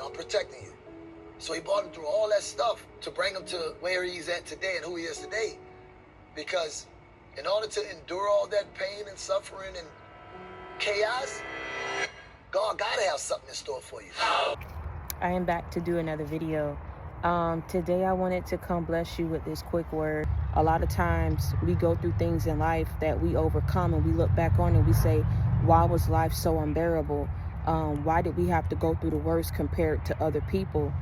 I'm protecting you. So he brought him through all that stuff to bring him to where he's at today and who he is today. Because in order to endure all that pain and suffering and chaos, God gotta have something in store for you. I am back to do another video. Today I wanted to come bless you with this quick word. A lot of times we go through things in life that we overcome and we look back on and we say, why was life so unbearable? Why did we have to go through the worst compared to other people?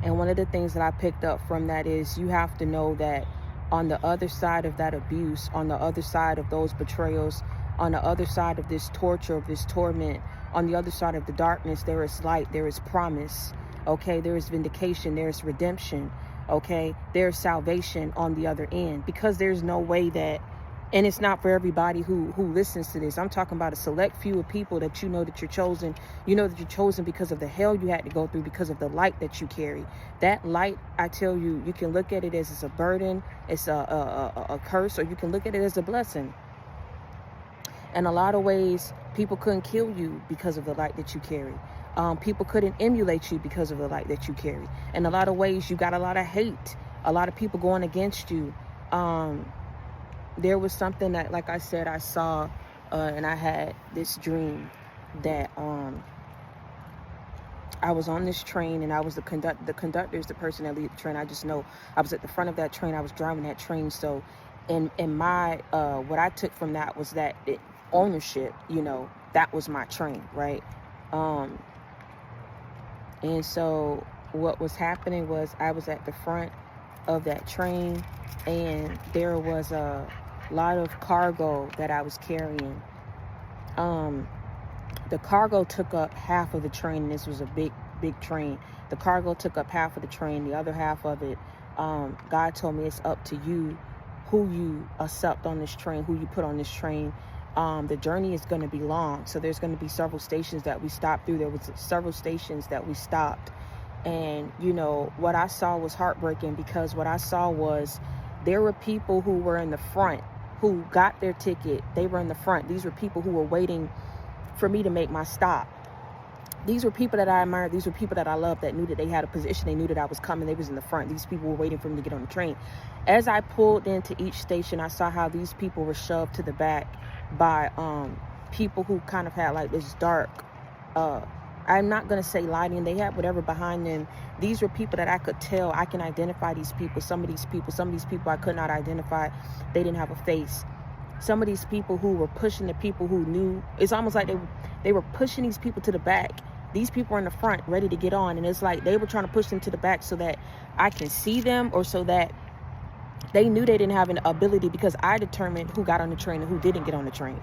And one of the things that I picked up from that is you have to know that on the other side of that abuse, on the other side of those betrayals, on the other side of this torture, of this torment, on the other side of the darkness, there is light, there is promise, okay? There is vindication, there is redemption, okay? There is salvation on the other end, because there's no way that, and it's not for everybody who listens to this. I'm talking about a select few of people that you know that you're chosen. You know that you're chosen because of the hell you had to go through, because of the light that you carry. That light, I tell you, you can look at it as a burden, it's a curse, or you can look at it as a blessing. In a lot of ways, people couldn't kill you because of the light that you carry. People couldn't emulate you because of the light that you carry. In a lot of ways, you got a lot of hate, a lot of people going against you. There was something that, like I said, I saw, and I had this dream that I was on this train and I was the conductor. The conductor is the person that leads the train. I just know I was at the front of that train. I was driving that train. So in my, what I took from that was that ownership, you know, that was my train, right? And so what was happening was I was at the front of that train and there was a lot of cargo that I was carrying. The cargo took up half of the train, and this was a big train. The cargo took up half of the train. The other half of it, God told me it's up to you who you accept on this train, who you put on this train. The journey is going to be long, so there's going to be several stations that we stopped through. There was several stations that we stopped, and you know what I saw was heartbreaking, because what I saw was there were people who were in the front who got their ticket. They were in the front. These were people who were waiting for me to make my stop. These were people that I admired. These were people that I loved, that knew that they had a position. They knew that I was coming. They was in the front. These people were waiting for me to get on the train. As I pulled into each station, I saw how these people were shoved to the back by people who kind of had like this dark, I'm not going to say lighting. They had whatever behind them. These were people that I could tell. I can identify these people. Some of these people I could not identify. They didn't have a face. Some of these people who were pushing the people who knew, it's almost like they were pushing these people to the back. These people were in the front ready to get on, and it's like they were trying to push them to the back so that I can see them, or so that they knew they didn't have an ability, because I determined who got on the train and who didn't get on the train.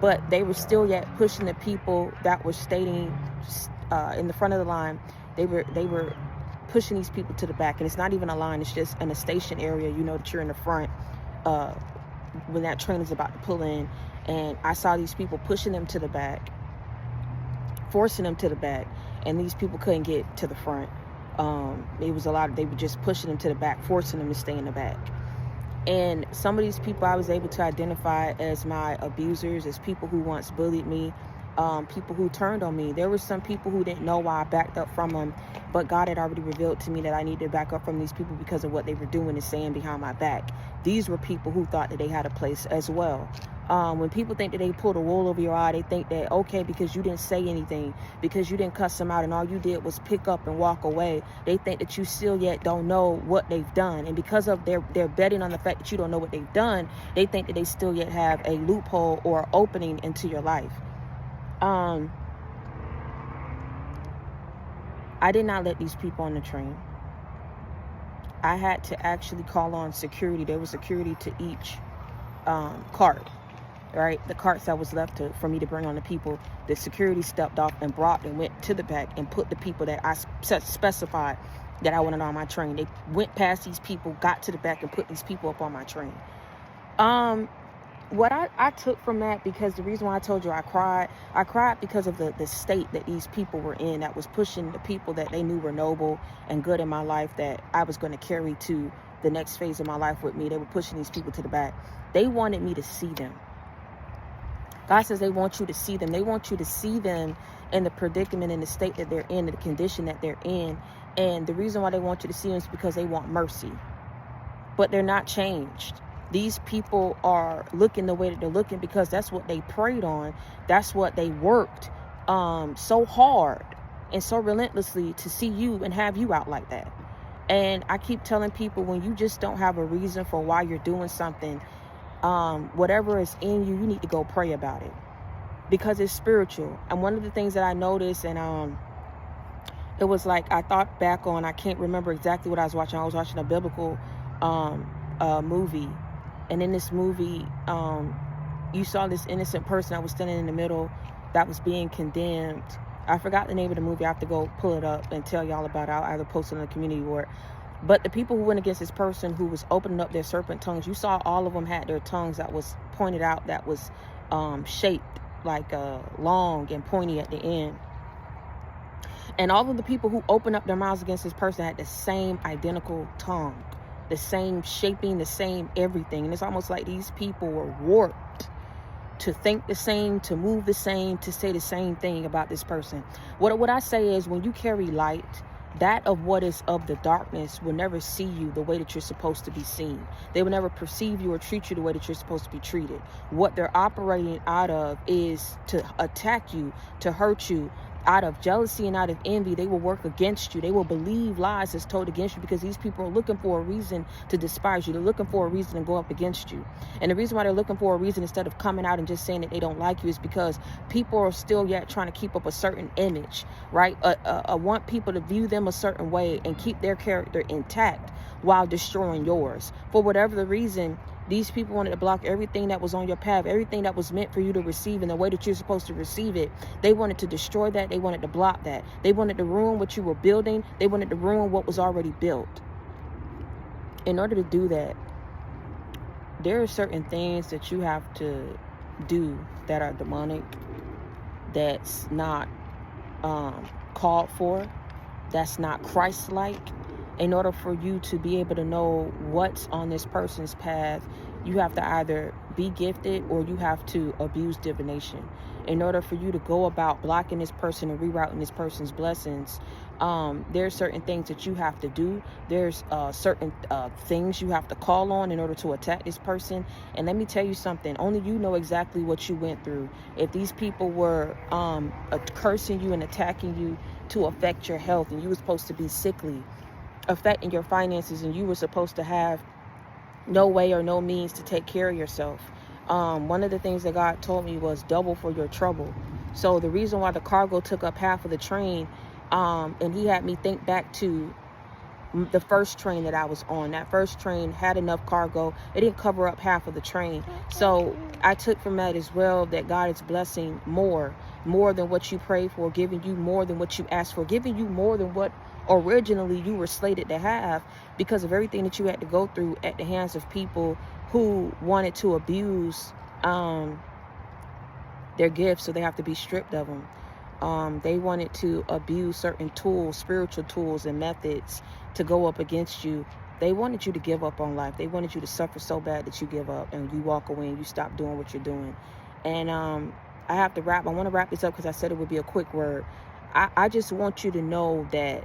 But they were still yet pushing the people that were stating in the front of the line. They were pushing these people to the back, and it's not even a line, it's just in a station area. You know that you're in the front when that train is about to pull in, and I saw these people pushing them to the back, forcing them to the back, and these people couldn't get to the front. It was a lot. They were just pushing them to the back, forcing them to stay in the back. And some of these people I was able to identify as my abusers, as people who once bullied me, people who turned on me. There were some people who didn't know why I backed up from them, but God had already revealed to me that I needed to back up from these people because of what they were doing and saying behind my back. These were people who thought that they had a place as well. When people think that they pulled a wool over your eye, they think that, okay, because you didn't say anything, because you didn't cuss them out and all you did was pick up and walk away, they think that you still yet don't know what they've done. And because of they're betting on the fact that you don't know what they've done, they think that they still yet have a loophole or opening into your life. I did not let these people on the train. I had to actually call on security. There was security to each cart, right? The carts that was left for me to bring on the people. The security stepped off and brought and went to the back and put the people that I specified that I wanted on my train. They went past these people, got to the back, and put these people up on my train. What I took from that, because the reason why I told you I cried because of the state that these people were in, that was pushing the people that they knew were noble and good in my life, that I was going to carry to the next phase of my life with me. They were pushing these people to the back. They wanted me to see them. God says they want you to see them. They want you to see them in the predicament, in the state that they're in, the condition that they're in. And the reason why they want you to see them is because they want mercy. But they're not changed. These people are looking the way that they're looking because that's what they preyed on. That's what they worked so hard and so relentlessly to see you and have you out like that. And I keep telling people, when you just don't have a reason for why you're doing something, whatever is in you, you need to go pray about it, because it's spiritual. And one of the things that I noticed, and it was like, I thought back on, I can't remember exactly what I was watching. I was watching a biblical movie, and in this movie, you saw this innocent person that was standing in the middle that was being condemned. I forgot the name of the movie. I have to go pull it up and tell y'all about it. I'll either post it on the community board. But the people who went against this person who was opening up their serpent tongues, you saw all of them had their tongues that was pointed out, that was shaped like long and pointy at the end. And all of the people who opened up their mouths against this person had the same identical tongue, the same shaping, the same everything. And it's almost like these people were warped to think the same, to move the same, to say the same thing about this person. What I say is, when you carry light, that of what is of the darkness will never see you the way that you're supposed to be seen. They will never perceive you or treat you the way that you're supposed to be treated. What they're operating out of is to attack you, to hurt you. Out of jealousy and out of envy, they will work against you. They will believe lies that's told against you, because these people are looking for a reason to despise you. They're looking for a reason to go up against you. And the reason why they're looking for a reason instead of coming out and just saying that they don't like you is because people are still yet trying to keep up a certain image, right? Want people to view them a certain way and keep their character intact while destroying yours. For whatever the reason, these people wanted to block everything that was on your path, everything that was meant for you to receive in the way that you're supposed to receive it. They wanted to destroy that. They wanted to block that. They wanted to ruin what you were building. They wanted to ruin what was already built. In order to do that, there are certain things that you have to do that are demonic, that's not called for, that's not Christ-like. In order for you to be able to know what's on this person's path, you have to either be gifted or you have to abuse divination. In order for you to go about blocking this person and rerouting this person's blessings, there's certain things that you have to do. There's certain things you have to call on in order to attack this person. And let me tell you something, only you know exactly what you went through. If these people were cursing you and attacking you to affect your health, and you were supposed to be sickly, affecting your finances, and you were supposed to have no way or no means to take care of yourself. One of the things that God told me was double for your trouble. So the reason why the cargo took up half of the train, and he had me think back to the first train that I was on. That first train had enough cargo. It didn't cover up half of the train. So I took from that as well that God is blessing more than what you prayed for, giving you more than what you asked for, giving you more than what originally you were slated to have, because of everything that you had to go through at the hands of people who wanted to abuse their gifts, so they have to be stripped of them. They wanted to abuse certain tools, spiritual tools and methods to go up against you. They wanted you to give up on life. They wanted you to suffer so bad that you give up and you walk away and you stop doing what you're doing. And I have to wrap. I want to wrap this up because I said it would be a quick word. I just want you to know that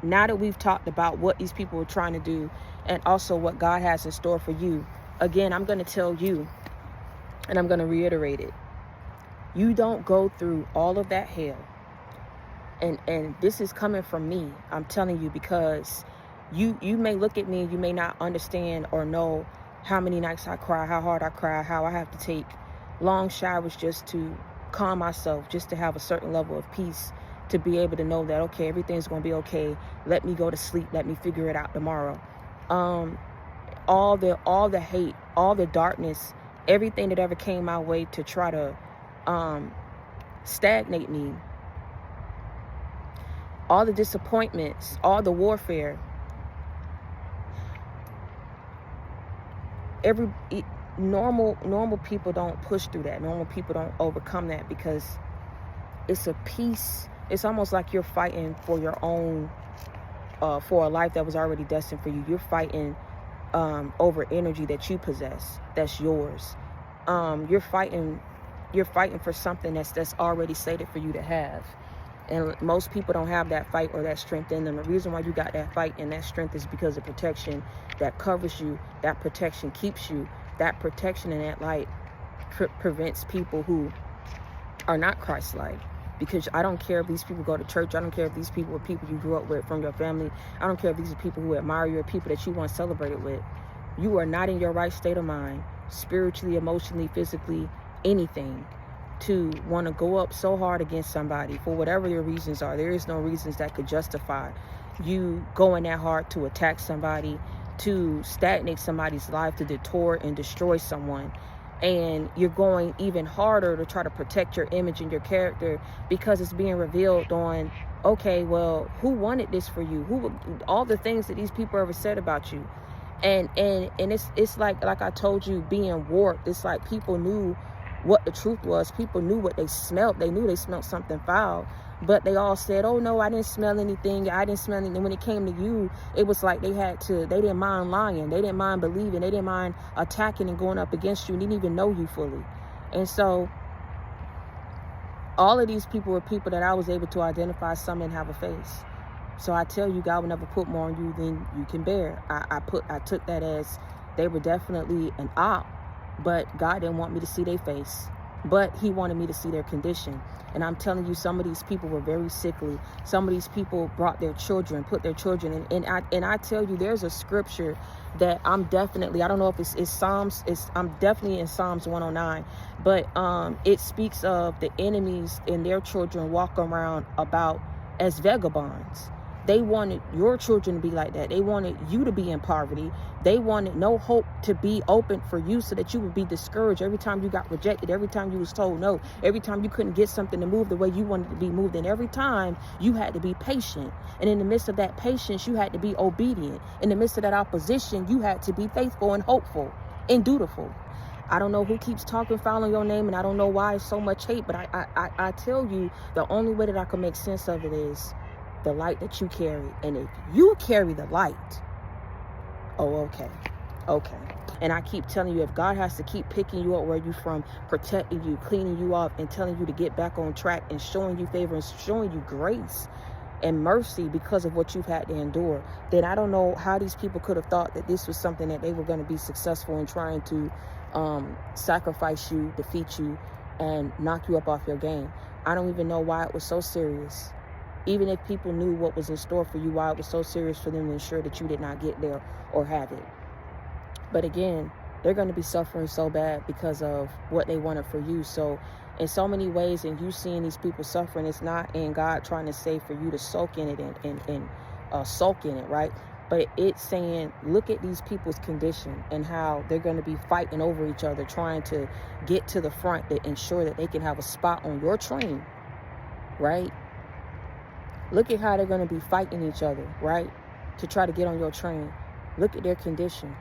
now that we've talked about what these people were trying to do and also what God has in store for you, again, I'm going to tell you, and I'm going to reiterate it. You don't go through all of that hell. And this is coming from me. I'm telling you, because you may look at me and you may not understand or know how many nights I cry, how hard I cry, how I have to take long showers just to calm myself, just to have a certain level of peace, to be able to know that, okay, everything's going to be okay. Let me go to sleep. Let me figure it out tomorrow. All the hate, all the darkness, everything that ever came my way to try to stagnate me, all the disappointments, all the warfare, normal people don't push through that. Normal people don't overcome that, because it's a peace. It's almost like you're fighting for your own, for a life that was already destined for you. You're fighting over energy that you possess, that's yours. You're fighting you're fighting for something that's already slated for you to have. And most people don't have that fight or that strength in them. The reason why you got that fight and that strength is because of protection that covers you. That protection keeps you. That protection and that light prevents people who are not Christ-like. Because I don't care if these people go to church. I don't care if these people are people you grew up with from your family. I don't care if these are people who admire you or people that you once celebrated with. You are not in your right state of mind, spiritually, emotionally, physically, anything, to want to go up so hard against somebody for whatever your reasons are. There is no reasons that could justify you going that hard to attack somebody, to stagnate somebody's life, to detour and destroy someone. And you're going even harder to try to protect your image and your character because it's being revealed on, okay, well, who wanted this for you? Who, all the things that these people ever said about you. And it's like I told you, being warped. It's like people knew what the truth was. People knew what they smelled. They knew they smelled something foul, but they all said, oh no, I didn't smell anything. I didn't smell anything. When it came to you, it was like they didn't mind lying. They didn't mind believing. They didn't mind attacking and going up against you and didn't even know you fully. And so all of these people were people that I was able to identify. Some didn't have a face. So I tell you, God will never put more on you than you can bear. I took that as they were definitely an op, but God didn't want me to see their face, but he wanted me to see their condition. And I'm telling you, some of these people were very sickly. Some of these people brought their children, put their children in. And I tell you, there's a scripture that I'm definitely, I don't know if it's Psalms, I'm definitely in Psalms 109, but it speaks of the enemies and their children walk around about as vagabonds. They wanted your children to be like that. They wanted you to be in poverty. They wanted no hope to be open for you so that you would be discouraged every time you got rejected, every time you was told no, every time you couldn't get something to move the way you wanted to be moved, and every time you had to be patient. And in the midst of that patience, you had to be obedient. In the midst of that opposition, you had to be faithful and hopeful and dutiful. I don't know who keeps talking foul on your name, and I don't know why it's so much hate, but I tell you, the only way that I can make sense of it is the light that you carry. And if you carry the light, oh, okay. And I keep telling you, if God has to keep picking you up where you're from, protecting you, cleaning you up, and telling you to get back on track, and showing you favor and showing you grace and mercy because of what you've had to endure, then I don't know how these people could have thought that this was something that they were going to be successful in trying to sacrifice you, defeat you, and knock you up off your game. I don't even know why it was so serious. Even if people knew what was in store for you, why it was so serious for them to ensure that you did not get there or have it. But again, they're going to be suffering so bad because of what they wanted for you. So in so many ways, and you seeing these people suffering, it's not in God trying to say for you to soak in it and sulk in it, right? But it's saying, look at these people's condition and how they're going to be fighting over each other, trying to get to the front to ensure that they can have a spot on your train, right? Look at how they're going to be fighting each other, right, to try to get on your train. Look at their condition.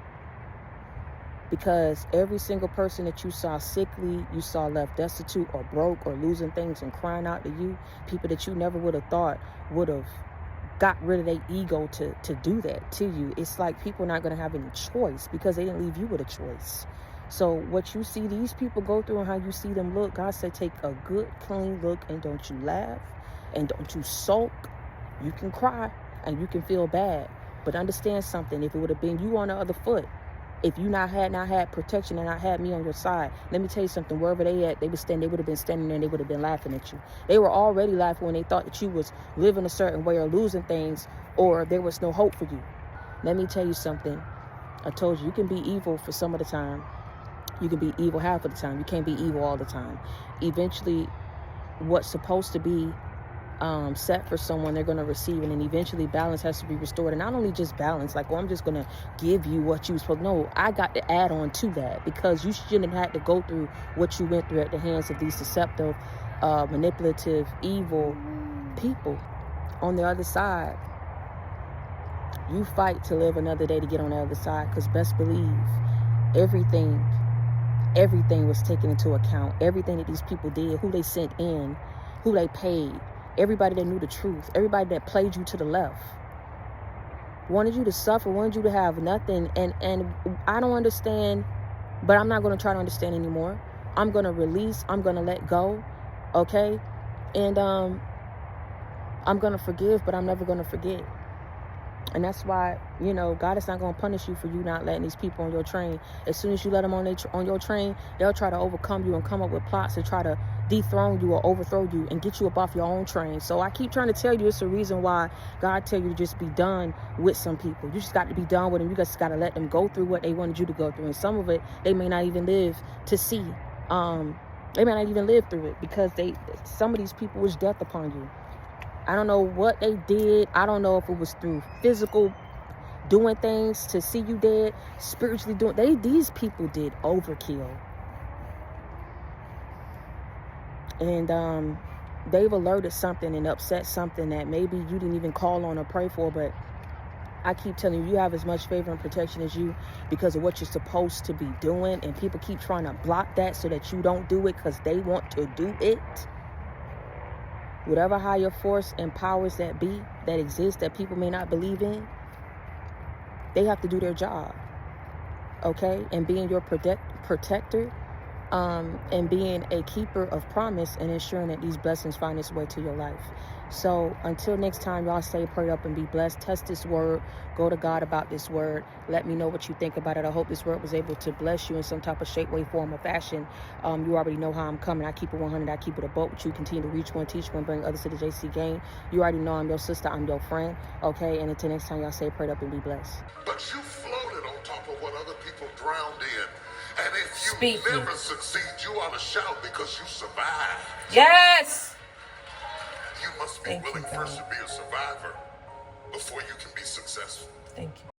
Because every single person that you saw sickly, you saw left destitute or broke or losing things and crying out to you, people that you never would have thought would have got rid of their ego to do that to you. It's like people are not going to have any choice because they didn't leave you with a choice. So what you see these people go through and how you see them look, God said take a good, clean look, and don't you laugh. And don't you sulk. You can cry and you can feel bad, but understand something. If it would have been you on the other foot, if you had not had protection and not had me on your side, let me tell you something. Wherever they at, they would have been standing there and they would have been laughing at you. They were already laughing when they thought that you was living a certain way or losing things, or there was no hope for you. Let me tell you something. I told you, you can be evil for some of the time. You can be evil half of the time. You can't be evil all the time. Eventually, what's supposed to be set for someone, they're going to receive, and then eventually balance has to be restored. And not only just balance, like, well, I'm just going to give you what you were supposed to. No, I got to add on to that, because you shouldn't have had to go through what you went through at the hands of these deceptive, manipulative, evil people on the other side. You fight to live another day to get on the other side, because best believe everything was taken into account. Everything that these people did, who they sent in, who they paid, everybody that knew the truth, everybody that played you to the left, wanted you to suffer, wanted you to have nothing. And I don't understand, but I'm not going to try to understand anymore. I'm going to release. I'm going to let go. Okay? And I'm going to forgive, but I'm never going to forget. And that's why, you know, God is not going to punish you for you not letting these people on your train. As soon as you let them on your train, they'll try to overcome you and come up with plots to try to dethrone you or overthrow you and get you up off your own train. So I keep trying to tell you, it's the reason why God tell you to just be done with some people. You just got to be done with them. You just got to let them go through what they wanted you to go through. And some of it, they may not even live to see. They may not even live through it, because some of these people wish death upon you. I don't know what they did. I don't know if it was through physical doing things to see you dead, spiritually doing. These people did overkill. And they've alerted something and upset something that maybe you didn't even call on or pray for. But I keep telling you, you have as much favor and protection as you because of what you're supposed to be doing. And people keep trying to block that so that you don't do it because they want to do it. Whatever higher force and powers that be, that exist, that people may not believe in, they have to do their job, okay? And being your protector, and being a keeper of promise and ensuring that these blessings find its way to your life. So until next time, y'all stay prayed up and be blessed. Test this word. Go to God about this word. Let me know what you think about it. I hope this word was able to bless you in some type of shape, way, form, or fashion. You already know how I'm coming. I keep it 100. I keep it a boat with you. Continue to reach one, teach one, bring others to the JC game. You already know I'm your sister. I'm your friend. Okay? And until next time, y'all stay prayed up and be blessed. But you floated on top of what other people drowned in. And if you never succeed, you ought to shout because you survived. Yes! You must be willing first to be a survivor before you can be successful. Thank you.